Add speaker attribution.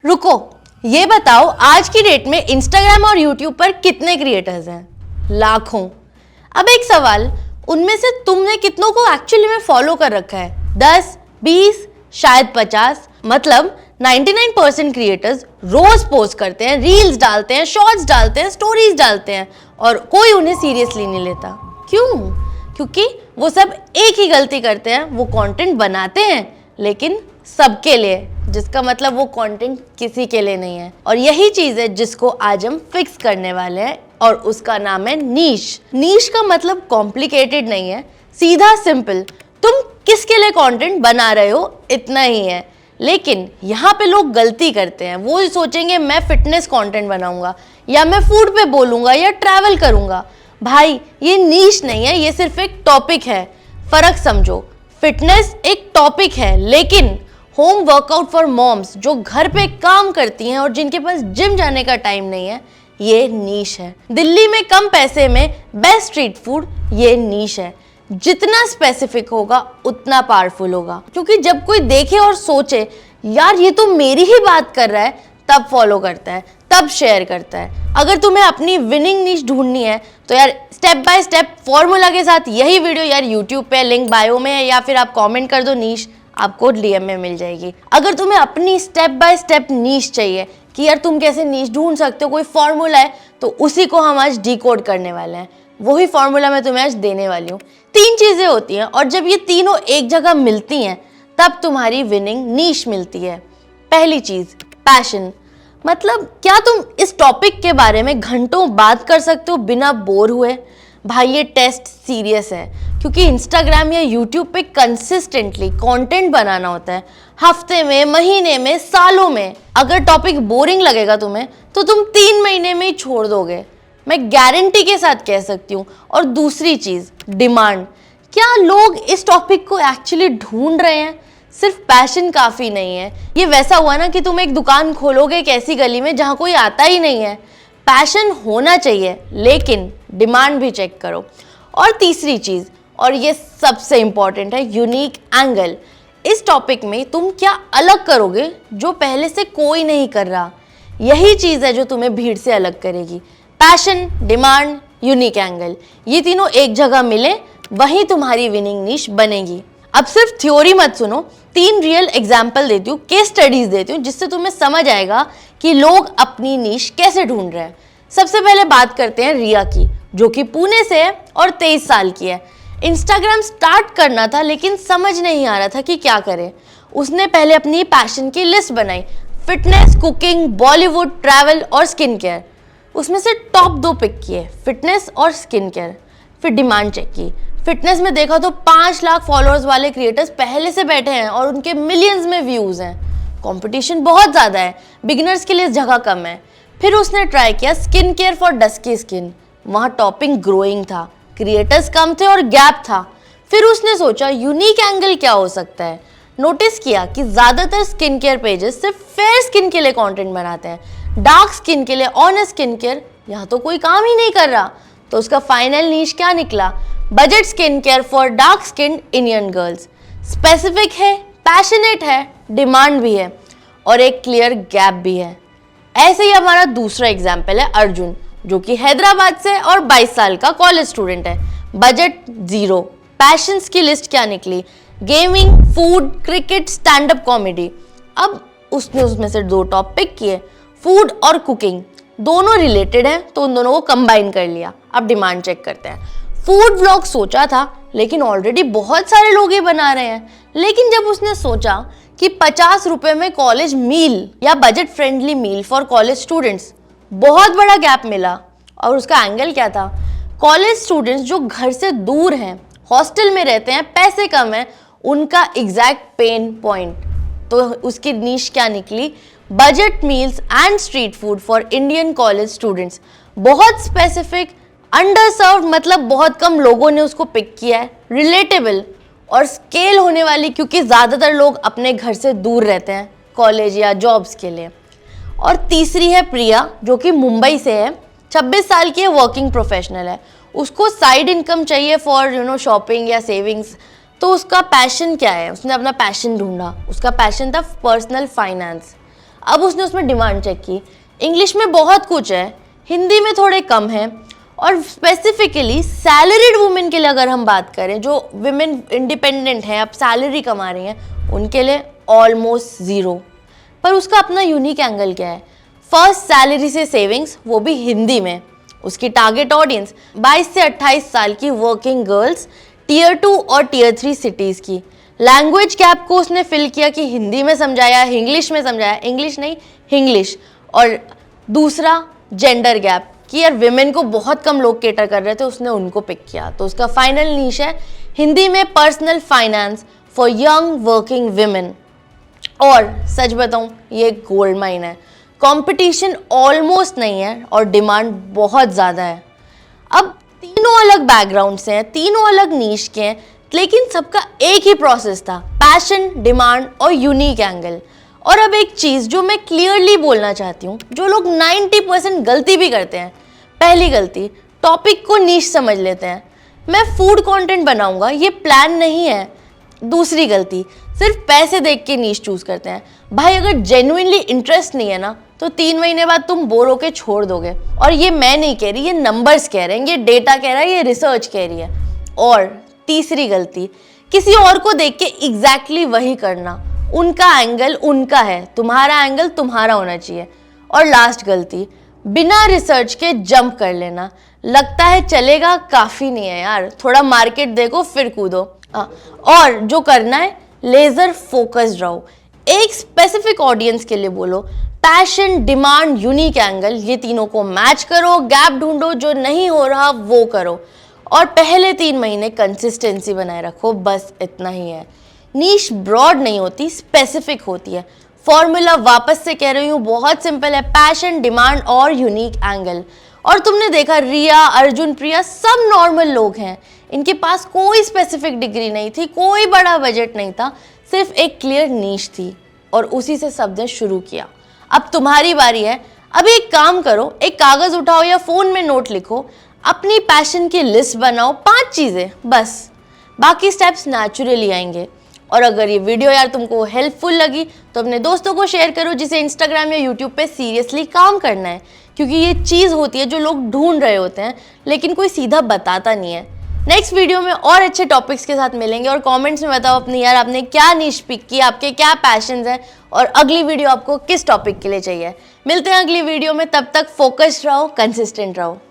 Speaker 1: रुको, ये बताओ आज की डेट में इंस्टाग्राम और यूट्यूब पर कितने क्रिएटर्स हैं? लाखों। अब एक सवाल, उनमें से तुमने कितनों को एक्चुअली में फॉलो कर रखा है? 10, 20, शायद 50। मतलब 99% क्रिएटर्स रोज पोस्ट करते हैं, रील्स डालते हैं, शॉर्ट्स डालते हैं, स्टोरीज डालते हैं और कोई उन्हें सीरियसली नहीं लेता। क्यों? क्योंकि वो सब एक ही गलती करते हैं, वो कंटेंट बनाते हैं लेकिन सबके लिए, जिसका मतलब वो कंटेंट किसी के लिए नहीं है। और यही चीज है जिसको आज हम फिक्स करने वाले हैं और उसका नाम है नीश। नीश का मतलब कॉम्प्लिकेटेड नहीं है, सीधा सिंपल, तुम किसके लिए कंटेंट बना रहे हो इतना ही है। लेकिन यहाँ पे लोग गलती करते हैं, वो सोचेंगे मैं फिटनेस कंटेंट बनाऊंगा या मैं फूड पे बोलूंगा या ट्रैवल करूंगा। भाई ये नीश नहीं है, ये सिर्फ एक टॉपिक है। फर्क समझो, फिटनेस एक टॉपिक है लेकिन होम वर्कआउट फॉर मॉम्स जो घर पे काम करती हैं और जिनके पास जिम जाने का टाइम नहीं है, ये नीश है। दिल्ली में कम पैसे में बेस्ट स्ट्रीट फूड, ये नीश है। जितना स्पेसिफिक होगा उतना पावरफुल होगा, क्योंकि जब कोई देखे और सोचे यार ये तो मेरी ही बात कर रहा है, तब फॉलो करता है, तब शेयर करता है। अगर तुम्हें अपनी विनिंग नीश ढूंढनी है तो यार स्टेप बाय स्टेप फॉर्मूला के साथ यही वीडियो यार यूट्यूब पे लिंक बायो में है या फिर आप कमेंट कर दो नीश, आपको डीएम में मिल जाएगी। अगर तुम्हें अपनी स्टेप बाय स्टेप नीश चाहिए कि यार तुम कैसे नीश ढूंढ सकते हो, कोई फॉर्मूला है, तो उसी को हम आज डिकोड करने वाले हैं। वही फॉर्मूला मैं तुम्हें आज देने वाली हूँ। 3 चीजें होती हैं और जब ये तीनों एक जगह मिलती हैं तब तुम्हारी विनिंग नीश मिलती है। पहली चीज, पैशन। मतलब क्या तुम इस टॉपिक के बारे में घंटों बात कर सकते हो बिना बोर हुए? भाई ये टेस्ट सीरियस है, क्योंकि इंस्टाग्राम या यूट्यूब पे कंसिस्टेंटली कंटेंट बनाना होता है, हफ्ते में, महीने में, सालों में। अगर टॉपिक बोरिंग लगेगा तुम्हें तो तुम 3 महीने में ही छोड़ दोगे, मैं गारंटी के साथ कह सकती हूँ। और दूसरी चीज, डिमांड। क्या लोग इस टॉपिक को एक्चुअली ढूंढ रहे हैं? सिर्फ पैशन काफी नहीं है। ये वैसा हुआ ना कि तुम एक दुकान खोलोगे एक ऐसी गली में जहां कोई आता ही नहीं है। पैशन होना चाहिए लेकिन डिमांड भी चेक करो। और तीसरी चीज, और ये सबसे इंपॉर्टेंट है, यूनिक एंगल। इस टॉपिक में तुम क्या अलग करोगे जो पहले से कोई नहीं कर रहा? यही चीज है जो तुम्हें भीड़ से अलग करेगी। पैशन, डिमांड, यूनिक एंगल, ये तीनों एक जगह मिले वहीं तुम्हारी विनिंग नीश बनेगी। अब सिर्फ थ्योरी मत सुनो, 3 रियल एग्जाम्पल देती हूँ, केस स्टडीज देती हूँ, जिससे तुम्हें समझ आएगा कि लोग अपनी नीश कैसे ढूंढ रहे हैं। सबसे पहले बात करते हैं रिया की, जो कि पुणे से है और 23 साल की है। इंस्टाग्राम स्टार्ट करना था लेकिन समझ नहीं आ रहा था कि क्या करे। उसने पहले अपनी पैशन की लिस्ट बनाई, फिटनेस, कुकिंग, बॉलीवुड, ट्रैवल और स्किन केयर। उसमें से टॉप 2 पिक किए, फिटनेस और स्किन केयर। फिर डिमांड चेक की, फिटनेस में देखा तो 5 लाख फॉलोअर्स वाले क्रिएटर्स पहले से बैठे हैं और उनके मिलियंस में व्यूज हैं। कंपटीशन बहुत ज़्यादा है, बिगिनर्स के लिए जगह कम है। फिर उसने ट्राई किया skin care for dusky skin, वहाँ टॉपिंग ग्रोइंग था, क्रिएटर्स कम थे और गैप था। फिर उसने सोचा यूनिक एंगल क्या हो सकता है। नोटिस किया कि ज़्यादातर स्किन केयर पेजेस सिर्फ फेयर स्किन के लिए कंटेंट बनाते हैं, डार्क स्किन के लिए ऑनेस्ट स्किन केयर यहाँ तो कोई काम ही नहीं कर रहा। तो उसका फाइनल नीश क्या निकला? Budget skin care for dark skin Indian girls. Specific है, पैशनेट है, डिमांड भी है और एक क्लियर गैप भी है। ऐसे ही हमारा दूसरा एग्जाम्पल है अर्जुन, जो कि हैदराबाद से और 22 साल का कॉलेज स्टूडेंट है। बजट 0। पैशंस की लिस्ट क्या निकली? Gaming, food, cricket, stand up comedy. अब उसने उसमें से 2 टॉप पिक किए, फूड और कुकिंग, दोनों रिलेटेड हैं तो उन दोनों को कंबाइन कर लिया। अब डिमांड चेक करते हैं। फूड व्लॉग सोचा था लेकिन ऑलरेडी बहुत सारे लोग ये बना रहे हैं। लेकिन जब उसने सोचा कि 50 रुपए में कॉलेज मील या budget friendly meal for college students, बहुत बड़ा गैप मिला। और उसका एंगल क्या था? कॉलेज स्टूडेंट्स जो घर से दूर हैं, हॉस्टल में रहते हैं, पैसे कम है, उनका एग्जैक्ट पेन पॉइंट। तो उसकी नीश क्या निकली? Budget meals and street food for Indian college students. बहुत स्पेसिफिक, अंडर सर्व, मतलब बहुत कम लोगों ने उसको पिक किया है, रिलेटेबल और स्केल होने वाली, क्योंकि ज़्यादातर लोग अपने घर से दूर रहते हैं कॉलेज या जॉब्स के लिए। और तीसरी है प्रिया, जो कि मुंबई से है, 26 साल की है, वर्किंग प्रोफेशनल है। उसको साइड इनकम चाहिए फॉर शॉपिंग या सेविंग्स। तो उसका पैशन क्या है? उसने अपना पैशन ढूंढा, उसका पैशन था पर्सनल फाइनेंस। अब उसने उसमें डिमांड चेक की। इंग्लिश में बहुत कुछ है, हिंदी में थोड़े कम है, और स्पेसिफिकली सैलरीड वुमेन के लिए अगर हम बात करें, जो विमेन इंडिपेंडेंट हैं, अब सैलरी कमा रही हैं, उनके लिए ऑलमोस्ट ज़ीरो। पर उसका अपना यूनिक एंगल क्या है? फर्स्ट सैलरी से सेविंग्स, वो भी हिंदी में। उसकी टारगेट ऑडियंस 22 से 28 साल की वर्किंग गर्ल्स, टीयर 2 और टीयर 3 सिटीज़ की। लैंग्वेज गैप को उसने फिल किया कि हिंदी में समझाया, इंग्लिश में समझाया, इंग्लिश नहीं हिंग्लिश। और दूसरा जेंडर गैप कि यार विमेन को बहुत कम लोग केटर कर रहे थे, उसने उनको पिक किया। तो उसका फाइनल नीश है हिंदी में personal finance for young working women. और सच बताऊं, ये गोल्ड माइन है। कंपटीशन ऑलमोस्ट नहीं है और डिमांड बहुत ज़्यादा है। अब तीनों अलग बैकग्राउंड से हैं, तीनों अलग नीश के हैं, लेकिन सबका एक ही प्रोसेस था, पैशन, डिमांड और यूनिक एंगल। और अब एक चीज़ जो मैं क्लियरली बोलना चाहती हूँ, जो लोग 90% गलती भी करते हैं। पहली गलती, टॉपिक को नीश समझ लेते हैं, मैं फूड कंटेंट बनाऊंगा, ये प्लान नहीं है। दूसरी गलती, सिर्फ पैसे देख के नीश चूज करते हैं। भाई अगर जेन्युइनली इंटरेस्ट नहीं है ना, तो 3 महीने बाद तुम बोर होके छोड़ दोगे। और ये मैं नहीं कह रही, ये नंबर्स कह रहे हैं, ये डेटा कह रहा है, ये रिसर्च कह रही है। और तीसरी गलती, किसी और को देख के एग्जैक्टली वही करना। उनका एंगल उनका है, तुम्हारा एंगल तुम्हारा होना चाहिए। और लास्ट गलती, बिना रिसर्च के जंप कर लेना। लगता है चलेगा, काफ़ी नहीं है यार, थोड़ा मार्केट देखो फिर कूदो। और जो करना है, लेजर फोकस्ड रहो, एक स्पेसिफिक ऑडियंस के लिए बोलो। पैशन, डिमांड, यूनिक एंगल, ये तीनों को मैच करो, गैप ढूंढो, जो नहीं हो रहा वो करो। और पहले 3 महीने कंसिस्टेंसी बनाए रखो, बस इतना ही है। नीश ब्रॉड नहीं होती, स्पेसिफिक होती है। फॉर्मूला वापस से कह रही हूँ, बहुत सिंपल है, पैशन, डिमांड और यूनिक एंगल। और तुमने देखा रिया, अर्जुन, प्रिया सब नॉर्मल लोग हैं, इनके पास कोई स्पेसिफिक डिग्री नहीं थी, कोई बड़ा बजट नहीं था, सिर्फ एक क्लियर नीश थी और उसी से सबने शुरू किया। अब तुम्हारी बारी है। अभी एक काम करो, एक कागज उठाओ या फोन में नोट लिखो, अपनी पैशन की लिस्ट बनाओ, 5 चीजें बस, बाकी स्टेप्स नेचुरली आएंगे। और अगर ये वीडियो यार तुमको हेल्पफुल लगी तो अपने दोस्तों को शेयर करो जिसे इंस्टाग्राम या यूट्यूब पे सीरियसली काम करना है, क्योंकि ये चीज़ होती है जो लोग ढूंढ रहे होते हैं लेकिन कोई सीधा बताता नहीं है। नेक्स्ट वीडियो में और अच्छे टॉपिक्स के साथ मिलेंगे और कमेंट्स में बताओ अपनी यार आपने क्या नीश पिक की, आपके क्या पैशंस हैं और अगली वीडियो आपको किस टॉपिक के लिए चाहिए। मिलते हैं अगली वीडियो में, तब तक फोकस्ड रहो, कंसिस्टेंट रहो।